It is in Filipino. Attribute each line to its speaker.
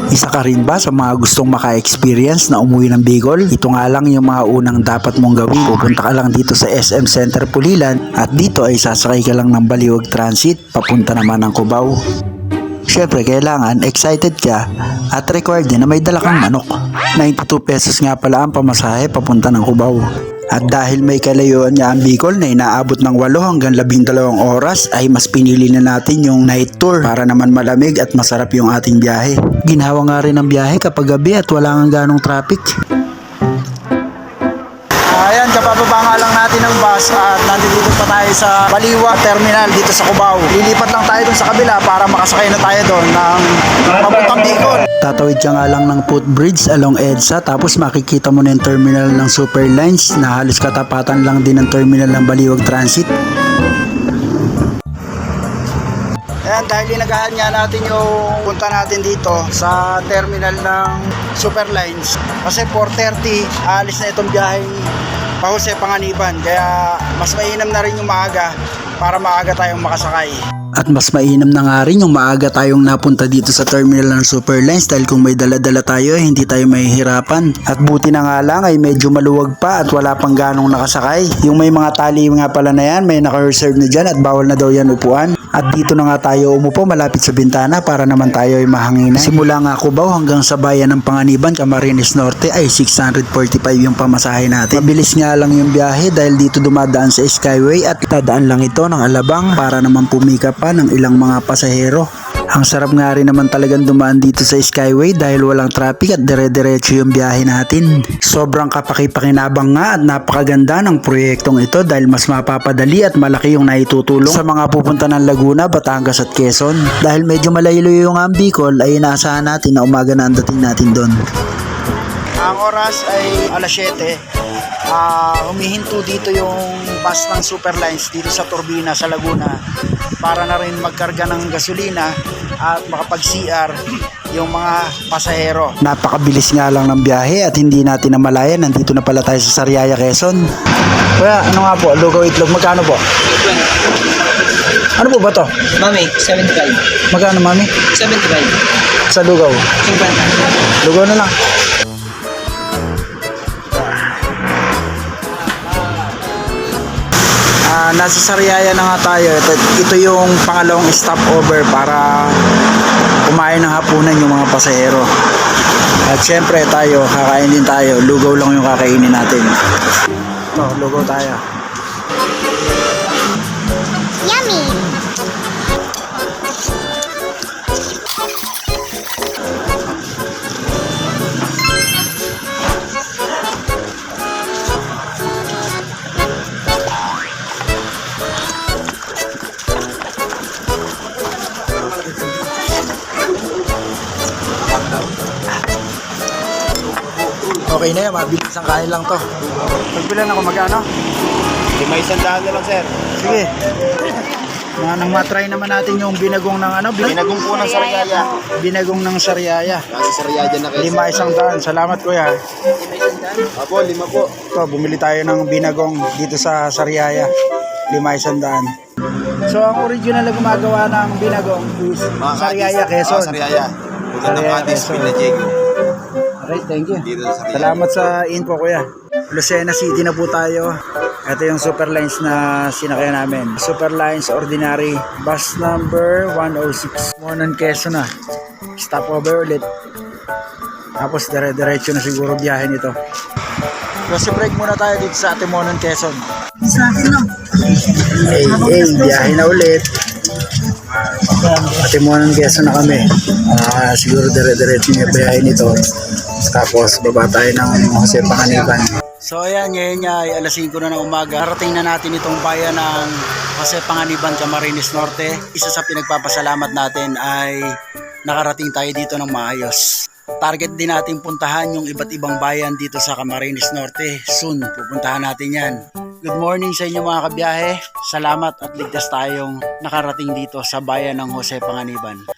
Speaker 1: Isa ka rin ba sa mga gustong maka-experience na umuwi ng Bicol? Ito nga lang yung mga unang dapat mong gawin. Pupunta ka lang dito sa SM Center Pulilan at dito ay sasakay ka lang ng Baliwag Transit papunta naman ng Cubao. Syempre kailangan excited ka at required din na may dala kang manok. 92 pesos nga pala ang pamasahe papunta ng Cubao. At dahil may kalayuan nga ang Bicol na inaabot ng 8 hanggang 12 oras ay mas pinili na natin yung night tour para naman malamig at masarap yung ating biyahe. Ginhawa nga rin ang biyahe kapag gabi at wala nga ganong traffic. Ayan, kapababa nga lang natin ng bus at nandito pa tayo sa Baliwag Terminal dito sa Cubao. Lilipat lang tayo dun sa kabila para makasakay na tayo doon ng papuntang Bicol. Tatawid ka nga lang ng footbridge along EDSA tapos makikita mo na yung terminal ng Superlines na halos katapatan lang din ng terminal ng Baliwag Transit. Ayan, dahil inagahan nga natin yung punta natin dito sa terminal ng Superlines kasi 4:30 alis na itong biyaheng pa-Jose Panganiban, kaya mas mainam na rin yung maaga para maaga tayong makasakay. At mas mainam na nga rin yung maaga tayong napunta dito sa terminal ng Superlines dahil kung may dala-dala tayo hindi tayo mahihirapan. At buti na nga lang ay medyo maluwag pa at wala pang ganong nakasakay. Yung may mga tali nga pala na yan, may naka-reserve na dyan at bawal na daw yan upuan. At dito na nga tayo umupo malapit sa bintana para naman tayo ay mahanginan. Simula nga Cubao hanggang sa bayan ng Panganiban, Camarines Norte ay 645 yung pamasahe natin. Mabilis nga lang yung biyahe dahil dito dumadaan sa Skyway at dadaan lang ito ng Alabang para naman pumika pa ng ilang mga pasahero. Ang sarap nga rin naman talagang dumaan dito sa Skyway dahil walang traffic at dire-diretso yung biyahe natin. Sobrang kapaki-pakinabang nga at napakaganda ng proyektong ito dahil mas mapapadali at malaki yung naitutulong sa mga pupunta ng Laguna, Batangas at Quezon. Dahil medyo malayo-layo yung ang Bicol ay inaasahan natin na umaga na ang dating natin doon. Ang oras ay alas 7. Humihinto dito yung bus ng Superlines dito sa Turbina sa Laguna para na rin magkarga ng gasolina at makapag-CR yung mga pasahero. Napakabilis nga lang ng biyahe at hindi natin namalayan. Nandito na pala tayo sa Sariaya, Quezon. Kuya, ano nga po? Lugaw itlog. Magkano po? Ano po ba to?
Speaker 2: Mami, 75.
Speaker 1: Magkano, mami?
Speaker 2: 75.
Speaker 1: Sa lugaw.
Speaker 2: 50.
Speaker 1: Lugaw na lang. Nasa Sariaya na nga tayo. Ito yung pangalawang stopover para kumain ng hapunan yung mga pasahero. At syempre tayo, kakain din tayo. Lugaw lang yung kakainin natin. Ito, lugaw tayo.
Speaker 3: Yummy!
Speaker 1: Okay na yan, mabilis ang kain lang to. Pagbilan ako magkano?
Speaker 2: 500 na lang, sir.
Speaker 1: Sige. Nang matry naman natin yung binagong ng ano?
Speaker 2: Binagong po ng Sariaya.
Speaker 1: Binagong ng Sariaya.
Speaker 2: Nasa Sariaya na kayo.
Speaker 1: 500. Salamat kuya.
Speaker 2: Apo, 5 po.
Speaker 1: Ito, bumili tayo ng binagong dito sa Sariaya. 500. So ang original na gumagawa ng binagong is Sariaya, Quezon.
Speaker 2: Sariaya. Pupunta ng
Speaker 1: Sariaya,
Speaker 2: Atis,
Speaker 1: Quezon.
Speaker 2: Pinajego.
Speaker 1: Alright, thank you.
Speaker 2: Dito sa Sariaya.
Speaker 1: Salamat sa info kuya. Lucena City na po tayo. Ito yung Superlines na sinakyan namin. Superlines Ordinary Bus number 106. Monon Quezon na. Stopover ulit. Tapos dire-diretso na siguro biyahe nito. Kasi break muna tayo dito sa Atimonon Quezon.
Speaker 3: Sa akin lang.
Speaker 1: Biyahe na ulit. Atimonon Quezon na kami. Siguro dire-diretso yung biyahe nito. Tapos baba tayo ng Jose Panganiban. So ayan, ngayon nga ay alas 5 na ng umaga. Narating na natin itong bayan ng Jose Panganiban, Camarines Norte. Isa sa pinagpapasalamat natin ay nakarating tayo dito ng maayos. Target din natin puntahan yung iba't ibang bayan dito sa Camarines Norte. Soon, pupuntahan natin yan. Good morning sa inyo mga kabiyahe. Salamat at ligtas tayong nakarating dito sa bayan ng Jose Panganiban.